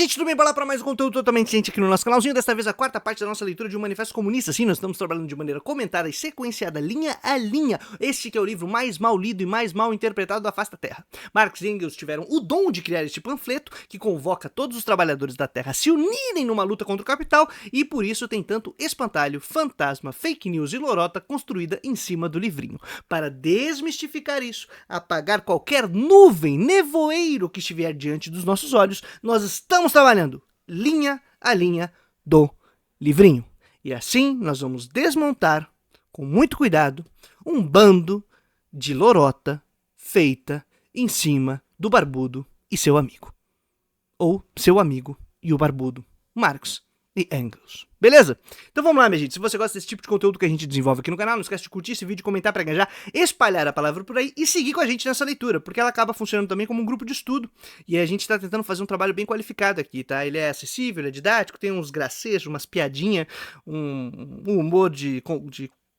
gente, tudo bem? Bora lá para mais um conteúdo totalmente ciente aqui no nosso canalzinho. Desta vez a quarta parte da nossa leitura de um manifesto comunista. Sim, nós estamos trabalhando de maneira comentada e sequenciada, linha a linha. Este que é o livro mais mal lido e mais mal interpretado da face da Terra. Marx e Engels tiveram o dom de criar este panfleto que convoca todos os trabalhadores da Terra a se unirem numa luta contra o capital e por isso tem tanto espantalho, fantasma, fake news e lorota construída em cima do livrinho. Para desmistificar isso, apagar qualquer nuvem, nevoeiro que estiver diante dos nossos olhos, nós estamos trabalhando linha a linha do livrinho. E assim nós vamos desmontar, com muito cuidado, um bando de lorota feita em cima do barbudo e seu amigo. Ou seu amigo e o barbudo, Marx e Engels. Beleza? Então vamos lá, minha gente. Se você gosta desse tipo de conteúdo que a gente desenvolve aqui no canal, não esquece de curtir esse vídeo, comentar pra engajar, espalhar a palavra por aí e seguir com a gente nessa leitura, porque ela acaba funcionando também como um grupo de estudo. E a gente tá tentando fazer um trabalho bem qualificado aqui, tá? Ele é acessível, ele é didático, tem uns gracejos, umas piadinhas, um humor de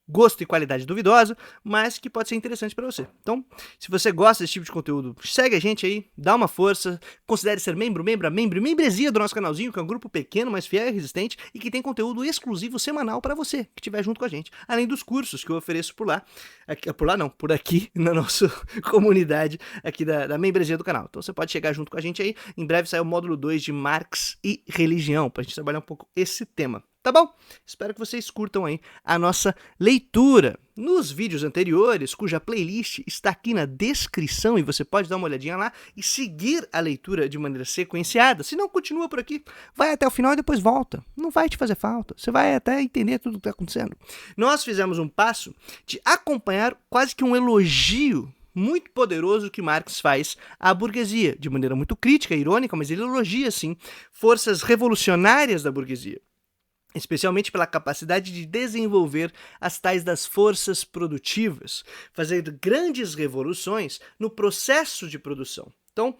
gosto e qualidade duvidosa, mas que pode ser interessante para você. Então, se você gosta desse tipo de conteúdo, segue a gente aí, dá uma força, considere ser membresia do nosso canalzinho, que é um grupo pequeno, mas fiel e resistente, e que tem conteúdo exclusivo semanal para você, que estiver junto com a gente, além dos cursos que eu ofereço por lá, por aqui, na nossa comunidade aqui da membresia do canal. Então você pode chegar junto com a gente aí, em breve sai o módulo 2 de Marx e religião, pra gente trabalhar um pouco esse tema. Tá bom? Espero que vocês curtam aí a nossa leitura. Nos vídeos anteriores, cuja playlist está aqui na descrição e você pode dar uma olhadinha lá e seguir a leitura de maneira sequenciada. Se não, continua por aqui, vai até o final e depois volta. Não vai te fazer falta, você vai até entender tudo o que está acontecendo. Nós fizemos um passo de acompanhar quase que um elogio muito poderoso que Marx faz à burguesia, de maneira muito crítica, irônica, mas ele elogia, sim, forças revolucionárias da burguesia, especialmente pela capacidade de desenvolver as tais das forças produtivas, fazer grandes revoluções no processo de produção. Então,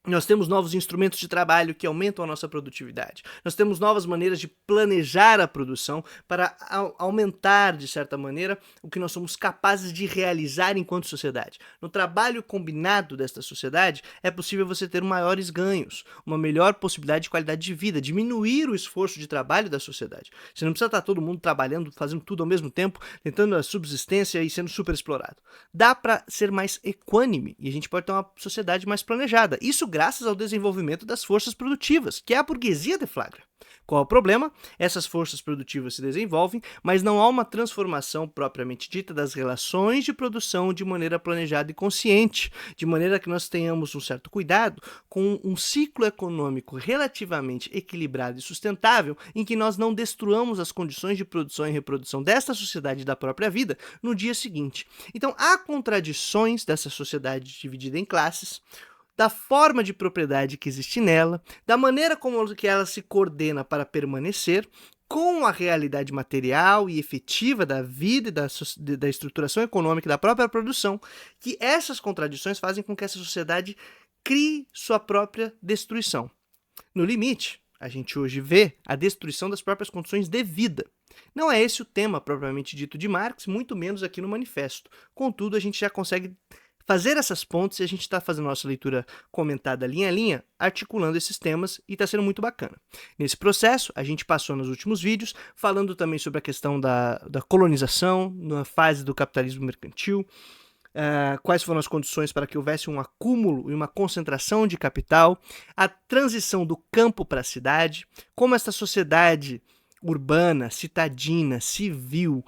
nós temos novos instrumentos de trabalho que aumentam a nossa produtividade. Nós temos novas maneiras de planejar a produção para aumentar, de certa maneira, o que nós somos capazes de realizar enquanto sociedade. No trabalho combinado desta sociedade, é possível você ter maiores ganhos, uma melhor possibilidade de qualidade de vida, diminuir o esforço de trabalho da sociedade. Você não precisa estar todo mundo trabalhando, fazendo tudo ao mesmo tempo, tentando a subsistência e sendo super explorado. Dá para ser mais equânime e a gente pode ter uma sociedade mais planejada. Isso graças ao desenvolvimento das forças produtivas, que a burguesia deflagra. Qual é o problema? Essas forças produtivas se desenvolvem, mas não há uma transformação propriamente dita das relações de produção de maneira planejada e consciente, de maneira que nós tenhamos um certo cuidado com um ciclo econômico relativamente equilibrado e sustentável, em que nós não destruamos as condições de produção e reprodução desta sociedade e da própria vida no dia seguinte. Então, há contradições dessa sociedade dividida em classes, da forma de propriedade que existe nela, da maneira como que ela se coordena para permanecer, com a realidade material e efetiva da vida e da estruturação econômica da própria produção, que essas contradições fazem com que essa sociedade crie sua própria destruição. No limite, a gente hoje vê a destruição das próprias condições de vida. Não é esse o tema propriamente dito de Marx, muito menos aqui no manifesto. Contudo, a gente já consegue fazer essas pontes e a gente está fazendo nossa leitura comentada linha a linha, articulando esses temas e está sendo muito bacana. Nesse processo, a gente passou nos últimos vídeos falando também sobre a questão da colonização, na fase do capitalismo mercantil, quais foram as condições para que houvesse um acúmulo e uma concentração de capital, a transição do campo para a cidade, como essa sociedade urbana, citadina, civil,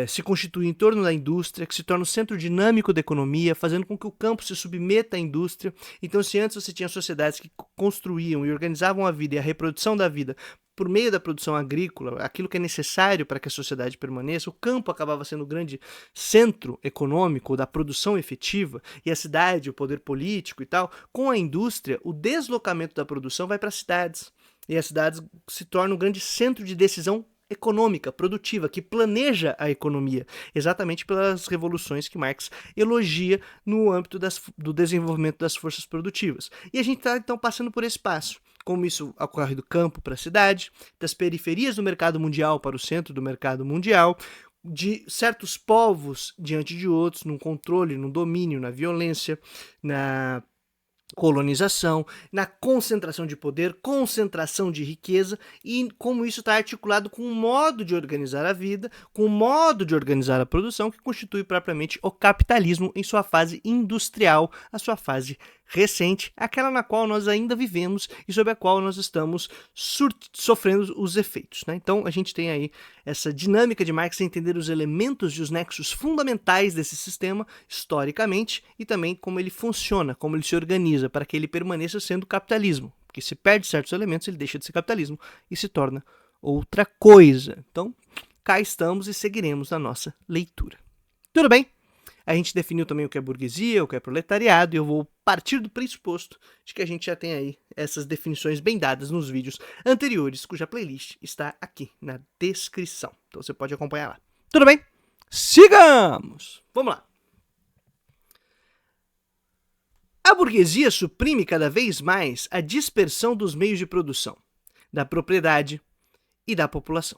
se constitui em torno da indústria, que se torna o centro dinâmico da economia, fazendo com que o campo se submeta à indústria. Então, se antes você tinha sociedades que construíam e organizavam a vida e a reprodução da vida por meio da produção agrícola, aquilo que é necessário para que a sociedade permaneça, o campo acabava sendo o grande centro econômico da produção efetiva, e a cidade, o poder político e tal. Com a indústria, o deslocamento da produção vai para as cidades, e as cidades se tornam um grande centro de decisão econômica, produtiva, que planeja a economia, exatamente pelas revoluções que Marx elogia no âmbito do desenvolvimento das forças produtivas. E a gente está, então, passando por esse passo, como isso ocorre do campo para a cidade, das periferias do mercado mundial para o centro do mercado mundial, de certos povos diante de outros, num controle, num domínio, na violência, na colonização, na concentração de poder, concentração de riqueza e como isso está articulado com um modo de organizar a vida, com um modo de organizar a produção que constitui propriamente o capitalismo em sua fase industrial, a sua fase recente, aquela na qual nós ainda vivemos e sobre a qual nós estamos sofrendo os efeitos, né? Então a gente tem aí essa dinâmica de Marx entender os elementos e os nexos fundamentais desse sistema historicamente e também como ele funciona, como ele se organiza para que ele permaneça sendo capitalismo, porque se perde certos elementos ele deixa de ser capitalismo e se torna outra coisa. Então cá estamos e seguiremos na nossa leitura. Tudo bem? A gente definiu também o que é burguesia, o que é proletariado, e eu vou partir do pressuposto de que a gente já tem aí essas definições bem dadas nos vídeos anteriores, cuja playlist está aqui na descrição. Então você pode acompanhar lá. Tudo bem? Sigamos! Vamos lá. A burguesia suprime cada vez mais a dispersão dos meios de produção, da propriedade e da população.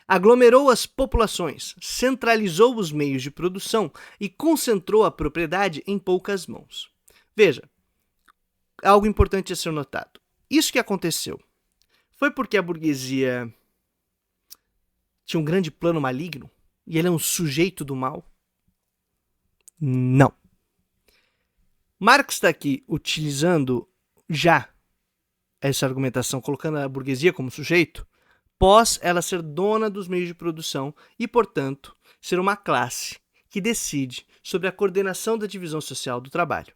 Aglomerou as populações, centralizou os meios de produção e concentrou a propriedade em poucas mãos. Veja, algo importante a ser notado. Isso que aconteceu foi porque a burguesia tinha um grande plano maligno e ele é um sujeito do mal? Não. Marx está aqui utilizando já essa argumentação, colocando a burguesia como sujeito, pós ela ser dona dos meios de produção e, portanto, ser uma classe que decide sobre a coordenação da divisão social do trabalho.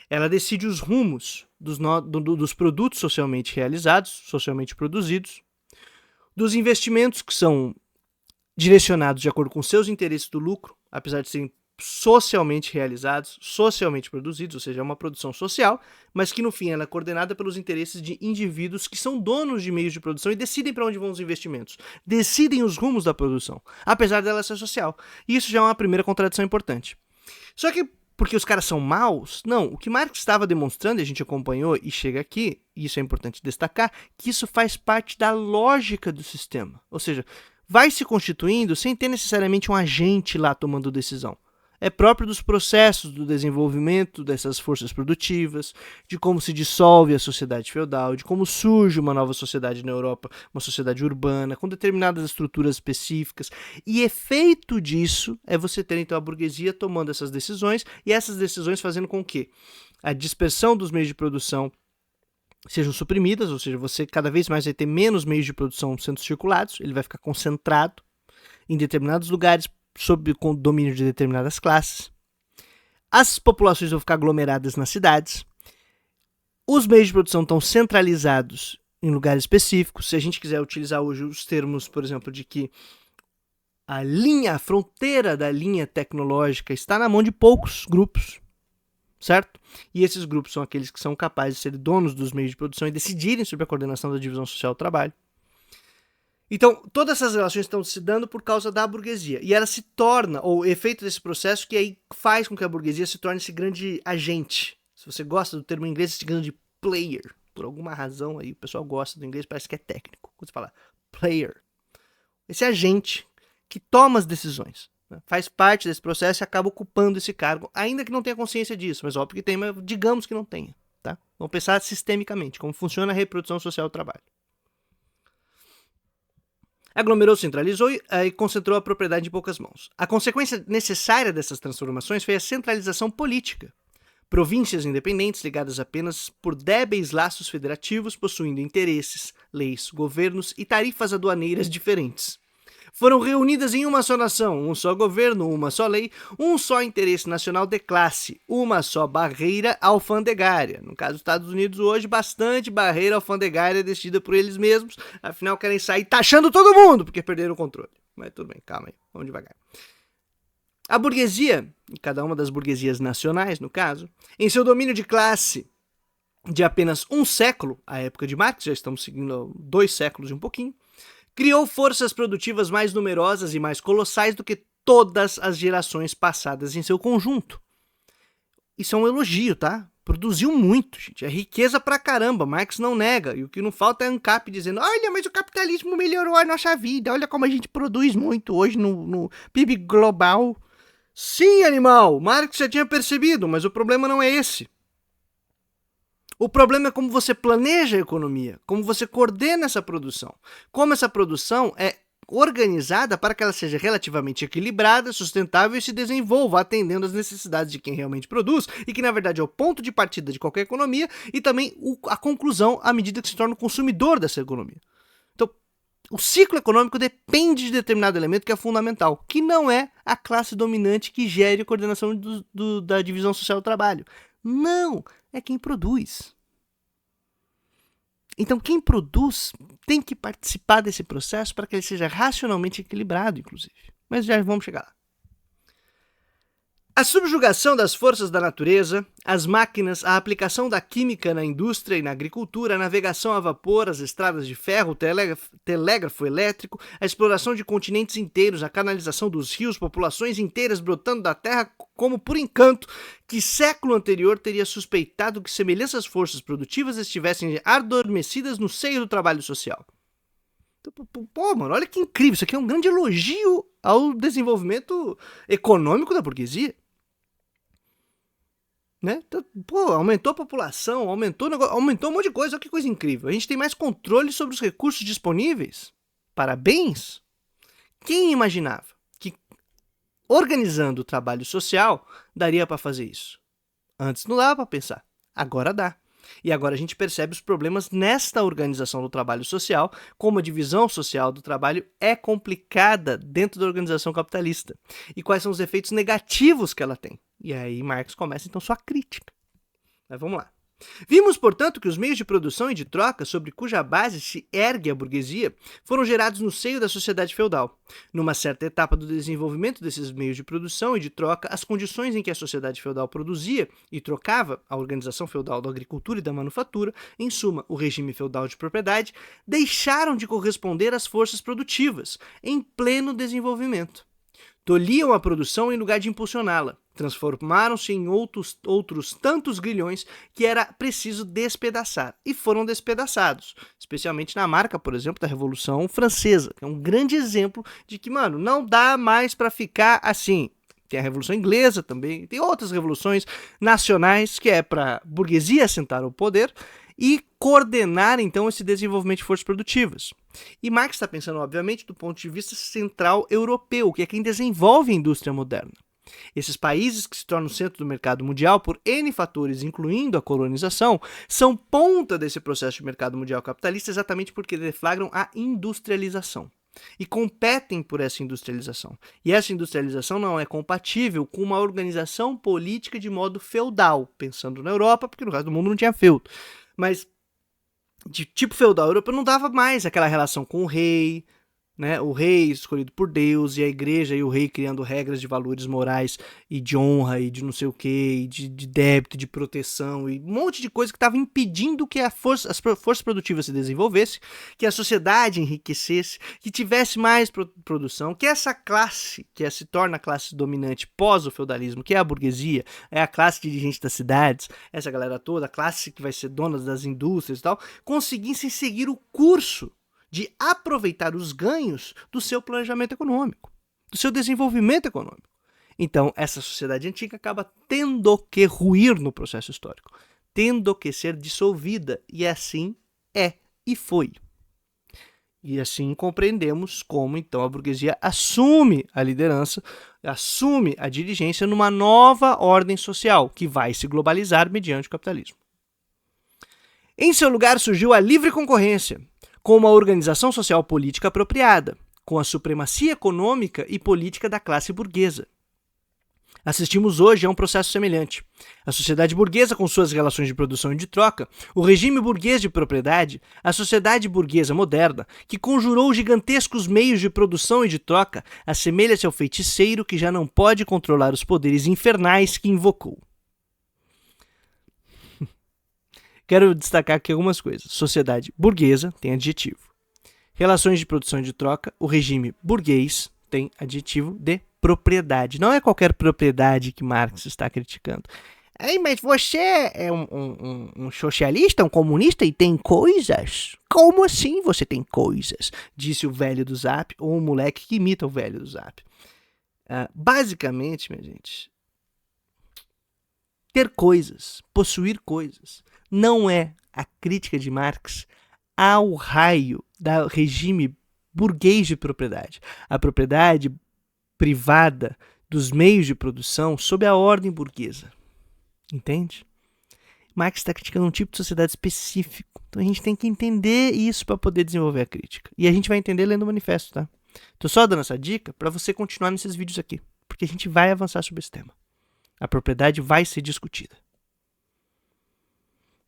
Ela decide os rumos dos produtos socialmente realizados, socialmente produzidos, dos investimentos que são direcionados de acordo com seus interesses do lucro, apesar de serem socialmente realizados, socialmente produzidos, ou seja, é uma produção social, mas que no fim ela é coordenada pelos interesses de indivíduos que são donos de meios de produção e decidem para onde vão os investimentos, decidem os rumos da produção, apesar dela ser social. E isso já é uma primeira contradição importante. Só que porque os caras são maus? Não, o que Marx estava demonstrando, e a gente acompanhou e chega aqui, e isso é importante destacar, que isso faz parte da lógica do sistema, ou seja, vai se constituindo sem ter necessariamente um agente lá tomando decisão. É próprio dos processos do desenvolvimento dessas forças produtivas, de como se dissolve a sociedade feudal, de como surge uma nova sociedade na Europa, uma sociedade urbana, com determinadas estruturas específicas. E efeito disso é você ter então a burguesia tomando essas decisões e essas decisões fazendo com que a dispersão dos meios de produção sejam suprimidas, ou seja, você cada vez mais vai ter menos meios de produção sendo circulados, ele vai ficar concentrado em determinados lugares, sob o domínio de determinadas classes. As populações vão ficar aglomeradas nas cidades. Os meios de produção estão centralizados em lugares específicos. Se a gente quiser utilizar hoje os termos, por exemplo, de que a fronteira da linha tecnológica está na mão de poucos grupos, certo? E esses grupos são aqueles que são capazes de ser donos dos meios de produção e decidirem sobre a coordenação da divisão social do trabalho. Então, todas essas relações estão se dando por causa da burguesia. E ela se torna, ou efeito desse processo, que aí faz com que a burguesia se torne esse grande agente. Se você gosta do termo em inglês, esse grande player. Por alguma razão aí, o pessoal gosta do inglês, parece que é técnico. Quando você fala player. Esse agente que toma as decisões, né? Faz parte desse processo e acaba ocupando esse cargo, ainda que não tenha consciência disso. Mas óbvio que tem, mas digamos que não tenha. Tá? Vamos pensar sistemicamente, como funciona a reprodução social do trabalho. Aglomerou, centralizou e concentrou a propriedade em poucas mãos. A consequência necessária dessas transformações foi a centralização política. Províncias independentes ligadas apenas por débeis laços federativos, possuindo interesses, leis, governos e tarifas aduaneiras diferentes. Foram reunidas em uma só nação, um só governo, uma só lei, um só interesse nacional de classe, uma só barreira alfandegária. No caso dos Estados Unidos hoje, bastante barreira alfandegária decidida por eles mesmos, afinal querem sair taxando todo mundo, porque perderam o controle. Mas tudo bem, calma aí, vamos devagar. A burguesia, e cada uma das burguesias nacionais, no caso, em seu domínio de classe de apenas um século, a época de Marx, já estamos seguindo 2 séculos e um pouquinho, criou forças produtivas mais numerosas e mais colossais do que todas as gerações passadas em seu conjunto. Isso é um elogio, tá? Produziu muito, gente. É riqueza pra caramba, Marx não nega. E o que não falta é ANCAP dizendo: olha, mas o capitalismo melhorou a nossa vida. Olha como a gente produz muito hoje no PIB global. Sim, animal, Marx já tinha percebido, mas o problema não é esse. O problema é como você planeja a economia, como você coordena essa produção, como essa produção é organizada para que ela seja relativamente equilibrada, sustentável e se desenvolva atendendo às necessidades de quem realmente produz e que na verdade é o ponto de partida de qualquer economia e também a conclusão à medida que se torna o consumidor dessa economia. Então, o ciclo econômico depende de determinado elemento que é fundamental, que não é a classe dominante que gere a coordenação da divisão social do trabalho. Não, é quem produz. Então, quem produz tem que participar desse processo para que ele seja racionalmente equilibrado, inclusive. Mas já vamos chegar lá. A subjugação das forças da natureza, as máquinas, a aplicação da química na indústria e na agricultura, a navegação a vapor, as estradas de ferro, o telégrafo elétrico, a exploração de continentes inteiros, a canalização dos rios, populações inteiras brotando da terra como por encanto, que século anterior teria suspeitado que semelhantes forças produtivas estivessem adormecidas no seio do trabalho social. Pô, mano, olha que incrível, isso aqui é um grande elogio ao desenvolvimento econômico da burguesia. Né? Então, pô, aumentou a população, aumentou um monte de coisa, olha que coisa incrível. A gente tem mais controle sobre os recursos disponíveis. Parabéns! Quem imaginava que organizando o trabalho social daria para fazer isso? Antes não dava para pensar, agora dá. E agora a gente percebe os problemas nesta organização do trabalho social, como a divisão social do trabalho é complicada dentro da organização capitalista. E quais são os efeitos negativos que ela tem. E aí Marx começa então sua crítica. Mas vamos lá. Vimos, portanto, que os meios de produção e de troca sobre cuja base se ergue a burguesia foram gerados no seio da sociedade feudal. Numa certa etapa do desenvolvimento desses meios de produção e de troca, as condições em que a sociedade feudal produzia e trocava, a organização feudal da agricultura e da manufatura, em suma, o regime feudal de propriedade, deixaram de corresponder às forças produtivas, em pleno desenvolvimento. Tolhiam a produção em lugar de impulsioná-la. Transformaram-se em outros tantos grilhões que era preciso despedaçar. E foram despedaçados. Especialmente na marca, por exemplo, da Revolução Francesa. Que é um grande exemplo de que, mano, não dá mais para ficar assim. Tem a Revolução Inglesa também. Tem outras revoluções nacionais que é para burguesia assentar o poder e coordenar, então, esse desenvolvimento de forças produtivas. E Marx está pensando, obviamente, do ponto de vista central europeu, que é quem desenvolve a indústria moderna. Esses países que se tornam centro do mercado mundial por N fatores, incluindo a colonização, são ponta desse processo de mercado mundial capitalista exatamente porque deflagram a industrialização. E competem por essa industrialização. E essa industrialização não é compatível com uma organização política de modo feudal, pensando na Europa, porque no resto do mundo não tinha feudo. Mas de tipo feudal europeu não dava mais aquela relação com o rei, né? O rei escolhido por Deus e a igreja e o rei criando regras de valores morais e de honra e de não sei o que, e de débito, de proteção e um monte de coisa que estava impedindo que as forças produtivas se desenvolvessem, que a sociedade enriquecesse, que tivesse mais produção, que essa classe, que se torna a classe dominante pós o feudalismo, que é a burguesia, é a classe dirigente das cidades, essa galera toda, a classe que vai ser dona das indústrias e tal, conseguissem seguir o curso de aproveitar os ganhos do seu planejamento econômico, do seu desenvolvimento econômico. Então, essa sociedade antiga acaba tendo que ruir no processo histórico, tendo que ser dissolvida, e assim é e foi. E assim compreendemos como, então, a burguesia assume a liderança, assume a dirigência numa nova ordem social, que vai se globalizar mediante o capitalismo. Em seu lugar surgiu a livre concorrência, com uma organização social política apropriada, com a supremacia econômica e política da classe burguesa. Assistimos hoje a um processo semelhante. A sociedade burguesa com suas relações de produção e de troca, o regime burguês de propriedade, a sociedade burguesa moderna, que conjurou gigantescos meios de produção e de troca, assemelha-se ao feiticeiro que já não pode controlar os poderes infernais que invocou. Quero destacar aqui algumas coisas. Sociedade burguesa tem adjetivo. Relações de produção e de troca, o regime burguês tem adjetivo de propriedade. Não é qualquer propriedade que Marx está criticando. Mas você é um socialista, um comunista e tem coisas? Como assim você tem coisas? Disse o velho do Zap, ou um moleque que imita o velho do Zap. Basicamente, minha gente, ter coisas, possuir coisas, não é a crítica de Marx ao raio do regime burguês de propriedade. A propriedade privada dos meios de produção sob a ordem burguesa. Entende? Marx está criticando um tipo de sociedade específico. Então a gente tem que entender isso para poder desenvolver a crítica. E a gente vai entender lendo o manifesto, tá? Tô só dando essa dica para você continuar nesses vídeos aqui, porque a gente vai avançar sobre esse tema. A propriedade vai ser discutida.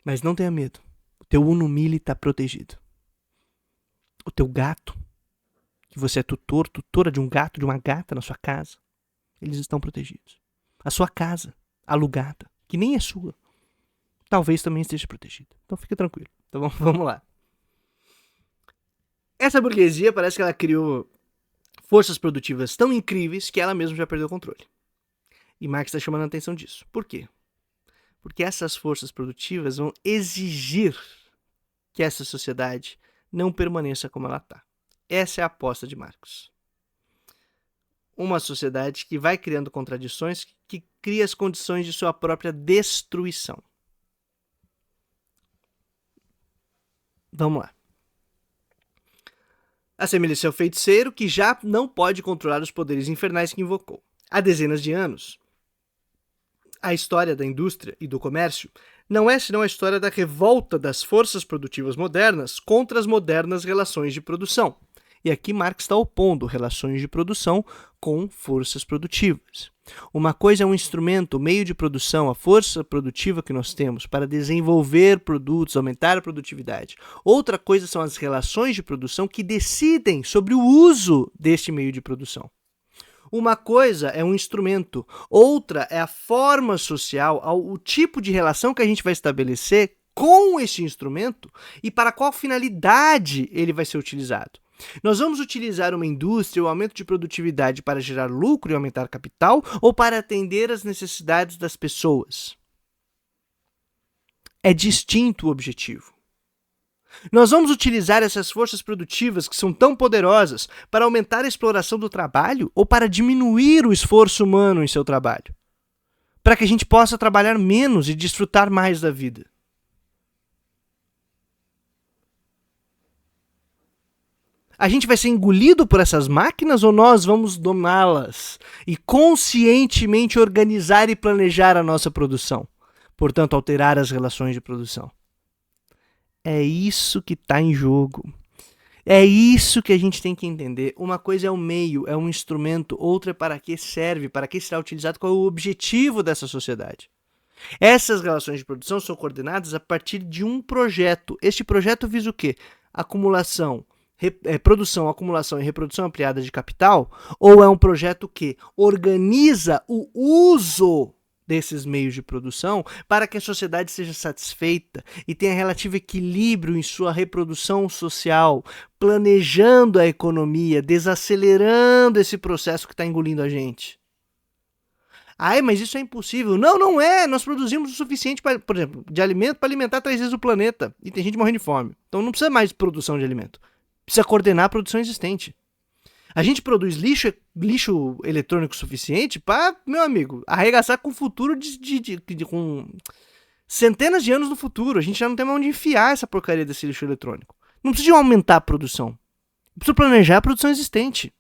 Mas não tenha medo. O teu Uno Mille está protegido. O teu gato, que você é tutora de um gato, de uma gata na sua casa, eles estão protegidos. A sua casa, alugada, que nem é sua, talvez também esteja protegida. Então fique tranquilo. Então vamos lá. Essa burguesia parece que ela criou forças produtivas tão incríveis que ela mesma já perdeu o controle. E Marx está chamando a atenção disso. Por quê? Porque essas forças produtivas vão exigir que essa sociedade não permaneça como ela está. Essa é a aposta de Marx. Uma sociedade que vai criando contradições, que cria as condições de sua própria destruição. Vamos lá. Assemelha-se ao feiticeiro que já não pode controlar os poderes infernais que invocou. Há dezenas de anos, a história da indústria e do comércio não é senão a história da revolta das forças produtivas modernas contra as modernas relações de produção. E aqui Marx está opondo relações de produção com forças produtivas. Uma coisa é um instrumento, o meio de produção, a força produtiva que nós temos para desenvolver produtos, aumentar a produtividade. Outra coisa são as relações de produção que decidem sobre o uso deste meio de produção. Uma coisa é um instrumento, outra é a forma social, o tipo de relação que a gente vai estabelecer com esse instrumento e para qual finalidade ele vai ser utilizado. Nós vamos utilizar uma indústria, o aumento de produtividade para gerar lucro e aumentar capital ou para atender às necessidades das pessoas? É distinto o objetivo. Nós vamos utilizar essas forças produtivas que são tão poderosas para aumentar a exploração do trabalho ou para diminuir o esforço humano em seu trabalho? Para que a gente possa trabalhar menos e desfrutar mais da vida. A gente vai ser engolido por essas máquinas ou nós vamos domá-las e conscientemente organizar e planejar a nossa produção? Portanto, alterar as relações de produção. É isso que está em jogo. É isso que a gente tem que entender. Uma coisa é o meio, é um instrumento, outra é para que serve, para que será utilizado, qual é o objetivo dessa sociedade. Essas relações de produção são coordenadas a partir de um projeto. Este projeto visa o quê? Acumulação, produção, acumulação e reprodução ampliada de capital? Ou é um projeto que organiza o uso desses meios de produção para que a sociedade seja satisfeita e tenha relativo equilíbrio em sua reprodução social, planejando a economia, desacelerando esse processo que está engolindo a gente? Ai, mas isso é impossível. Não, não é. Nós produzimos o suficiente, por exemplo, de alimento para alimentar 3 vezes o planeta. E tem gente morrendo de fome. Então não precisa mais de produção de alimento. Precisa coordenar a produção existente. A gente produz lixo eletrônico suficiente para, meu amigo, arregaçar com o futuro com centenas de anos no futuro. A gente já não tem mais onde enfiar essa porcaria desse lixo eletrônico. Não precisa aumentar a produção. Precisa planejar a produção existente.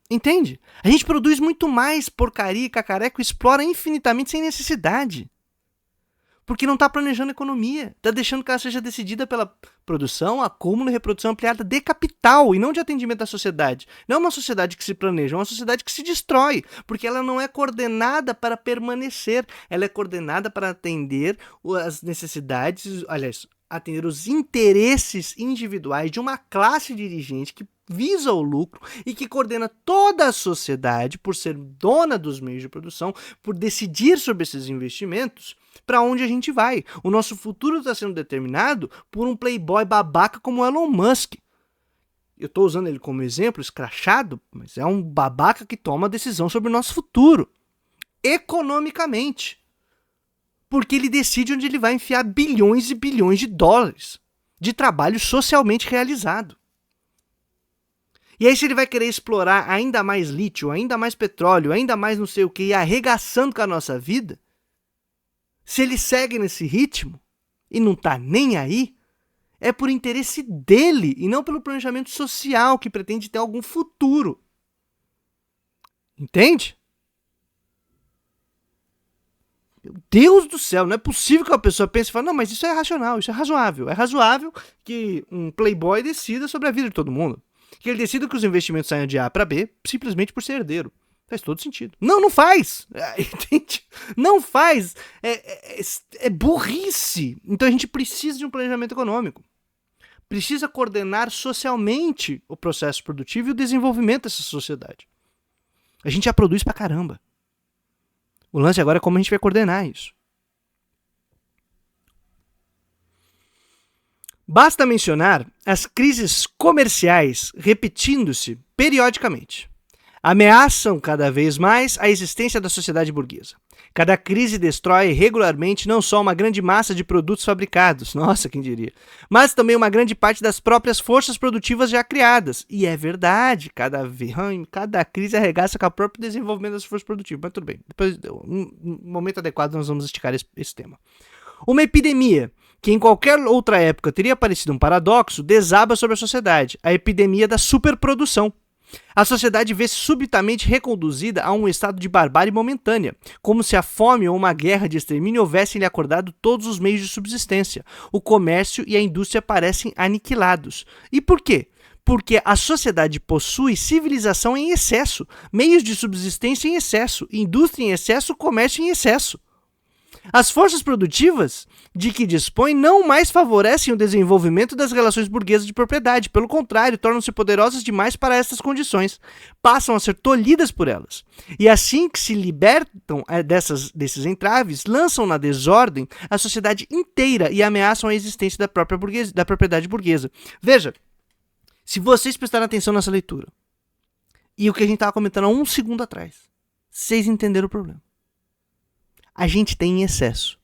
Entende? A gente produz muito mais porcaria e cacareco e explora infinitamente sem necessidade. Porque não está planejando a economia. Está deixando que ela seja decidida pela produção, acúmulo e reprodução ampliada de capital e não de atendimento da sociedade. Não é uma sociedade que se planeja, é uma sociedade que se destrói. Porque ela não é coordenada para permanecer. Ela é coordenada para atender as necessidades, aliás, atender os interesses individuais de uma classe dirigente que visa o lucro e que coordena toda a sociedade por ser dona dos meios de produção, por decidir sobre esses investimentos, para onde a gente vai. O nosso futuro está sendo determinado por um playboy babaca como Elon Musk. Eu estou usando ele como exemplo, escrachado, mas é um babaca que toma decisão sobre o nosso futuro. Economicamente. Porque ele decide onde ele vai enfiar bilhões e bilhões de dólares de trabalho socialmente realizado. E aí se ele vai querer explorar ainda mais lítio, ainda mais petróleo, ainda mais não sei o que, e arregaçando com a nossa vida, se ele segue nesse ritmo e não tá nem aí, é por interesse dele e não pelo planejamento social que pretende ter algum futuro. Entende? Meu Deus do céu, não é possível que uma pessoa pense e fale, não, mas isso é racional, isso é razoável. É razoável que um playboy decida sobre a vida de todo mundo. Que ele decida que os investimentos saiam de A para B simplesmente por ser herdeiro. Faz todo sentido. Não, não faz. Entende? Não faz. É burrice. Então a gente precisa de um planejamento econômico. Precisa coordenar socialmente o processo produtivo e o desenvolvimento dessa sociedade. A gente já produz pra caramba. O lance agora é como a gente vai coordenar isso. Basta mencionar as crises comerciais repetindo-se periodicamente. Ameaçam cada vez mais a existência da sociedade burguesa. Cada crise destrói regularmente não só uma grande massa de produtos fabricados, nossa, quem diria, mas também uma grande parte das próprias forças produtivas já criadas. E é verdade, cada crise arregaça com o próprio desenvolvimento das forças produtivas. Mas tudo bem, depois, no momento adequado, nós vamos esticar esse tema. Uma epidemia que em qualquer outra época teria parecido um paradoxo, desaba sobre a sociedade, a epidemia da superprodução. A sociedade vê-se subitamente reconduzida a um estado de barbárie momentânea, como se a fome ou uma guerra de extermínio houvessem lhe acordado todos os meios de subsistência. O comércio e a indústria parecem aniquilados. E por quê? Porque a sociedade possui civilização em excesso, meios de subsistência em excesso, indústria em excesso, comércio em excesso. As forças produtivas de que dispõe não mais favorecem o desenvolvimento das relações burguesas de propriedade, pelo contrário, tornam-se poderosas demais para estas condições, passam a ser tolhidas por elas. E assim que se libertam desses entraves, lançam na desordem a sociedade inteira e ameaçam a existência da própria da propriedade burguesa. Veja, se vocês prestarem atenção nessa leitura, e o que a gente estava comentando há um segundo atrás, vocês entenderam o problema. A gente tem em excesso.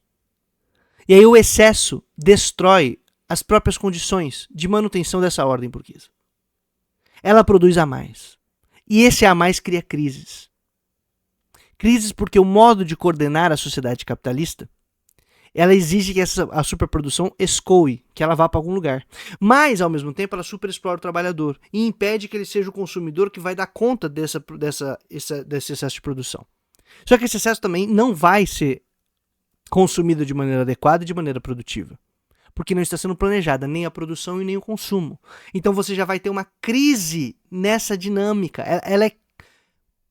E aí o excesso destrói as próprias condições de manutenção dessa ordem burguesa. Ela produz a mais. E esse a mais cria crises. Crises porque o modo de coordenar a sociedade capitalista, ela exige que a superprodução escoe, que ela vá para algum lugar. Mas, ao mesmo tempo, ela superexplora o trabalhador e impede que ele seja o consumidor que vai dar conta desse excesso de produção. Só que esse excesso também não vai ser consumido de maneira adequada e de maneira produtiva. Porque não está sendo planejada nem a produção e nem o consumo. Então você já vai ter uma crise nessa dinâmica. Ela é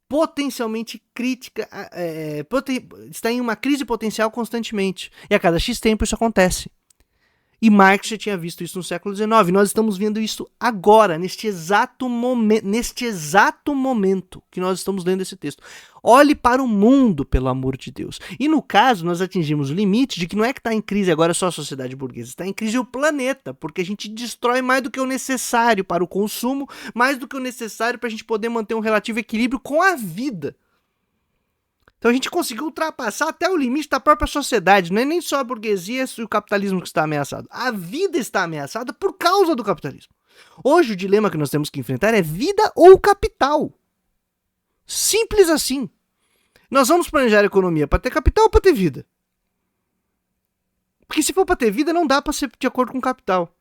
potencialmente crítica, está em uma crise potencial constantemente. E a cada X tempo isso acontece. E Marx já tinha visto isso no século XIX. Nós estamos vendo isso agora, neste exato momento que nós estamos lendo esse texto. Olhe para o mundo, pelo amor de Deus. E no caso, nós atingimos o limite de que não é que está em crise agora só a sociedade burguesa, está em crise o planeta, porque a gente destrói mais do que o necessário para o consumo, mais do que o necessário para a gente poder manter um relativo equilíbrio com a vida. Então a gente conseguiu ultrapassar até o limite da própria sociedade. Não é nem só a burguesia e o capitalismo que está ameaçado. A vida está ameaçada por causa do capitalismo. Hoje o dilema que nós temos que enfrentar é vida ou capital. Simples assim. Nós vamos planejar a economia para ter capital ou para ter vida? Porque se for para ter vida, não dá para ser de acordo com o capital.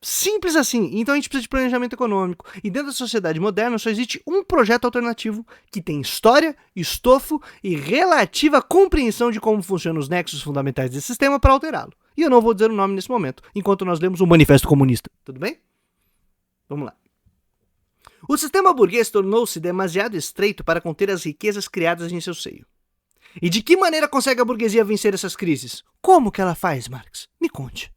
Simples assim. Então a gente precisa de planejamento econômico. E dentro da sociedade moderna só existe um projeto alternativo que tem história, estofo e relativa compreensão de como funcionam os nexos fundamentais desse sistema para alterá-lo. E eu não vou dizer o nome nesse momento, enquanto nós lemos o Manifesto Comunista. Tudo bem? Vamos lá. O sistema burguês tornou-se demasiado estreito para conter as riquezas criadas em seu seio. E de que maneira consegue a burguesia vencer essas crises? Como que ela faz, Marx? Me conte.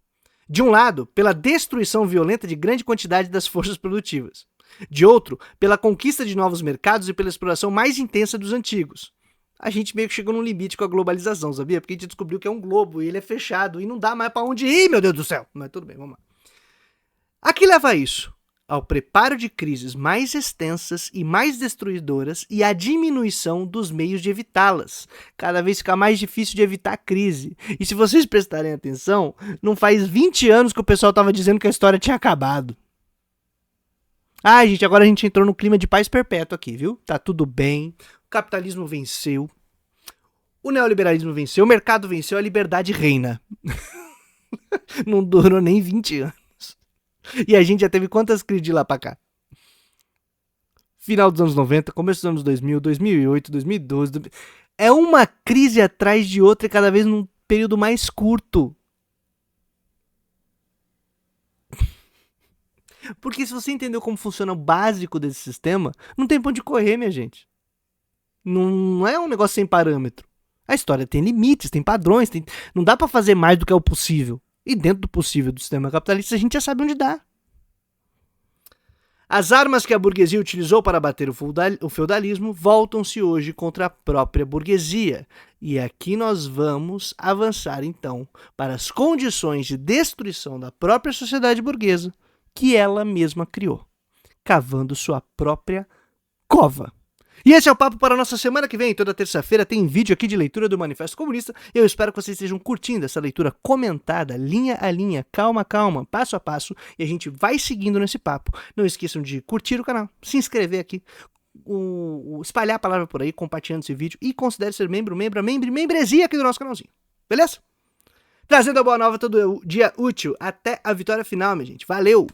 De um lado, pela destruição violenta de grande quantidade das forças produtivas. De outro, pela conquista de novos mercados e pela exploração mais intensa dos antigos. A gente meio que chegou num limite com a globalização, sabia? Porque a gente descobriu que é um globo e ele é fechado e não dá mais pra onde ir, meu Deus do céu. Mas tudo bem, vamos lá. A que leva isso? Ao preparo de crises mais extensas e mais destruidoras e à diminuição dos meios de evitá-las. Cada vez fica mais difícil de evitar a crise. E se vocês prestarem atenção, não faz 20 anos que o pessoal estava dizendo que a história tinha acabado. Ah, gente, agora a gente entrou no clima de paz perpétua aqui, viu? Tá tudo bem, o capitalismo venceu, o neoliberalismo venceu, o mercado venceu, a liberdade reina. Não durou nem 20 anos. E a gente já teve quantas crises de lá pra cá? Final dos anos 90, começo dos anos 2000, 2008, 2012... É uma crise atrás de outra e cada vez num período mais curto. Porque se você entendeu como funciona o básico desse sistema, não tem pra onde correr, minha gente. Não é um negócio sem parâmetro. A história tem limites, tem padrões, não dá pra fazer mais do que é o possível. E dentro do possível do sistema capitalista, a gente já sabe onde dá. As armas que a burguesia utilizou para bater o feudalismo voltam-se hoje contra a própria burguesia. E aqui nós vamos avançar então para as condições de destruição da própria sociedade burguesa que ela mesma criou, cavando sua própria cova. E esse é o papo para a nossa semana que vem. Toda terça-feira tem vídeo aqui de leitura do Manifesto Comunista. Eu espero que vocês estejam curtindo essa leitura comentada, linha a linha, calma, calma, passo a passo. E a gente vai seguindo nesse papo. Não esqueçam de curtir o canal, se inscrever aqui, espalhar a palavra por aí, compartilhando esse vídeo. E considere ser membresia aqui do nosso canalzinho. Beleza? Trazendo a boa nova todo dia útil. Até a vitória final, minha gente. Valeu!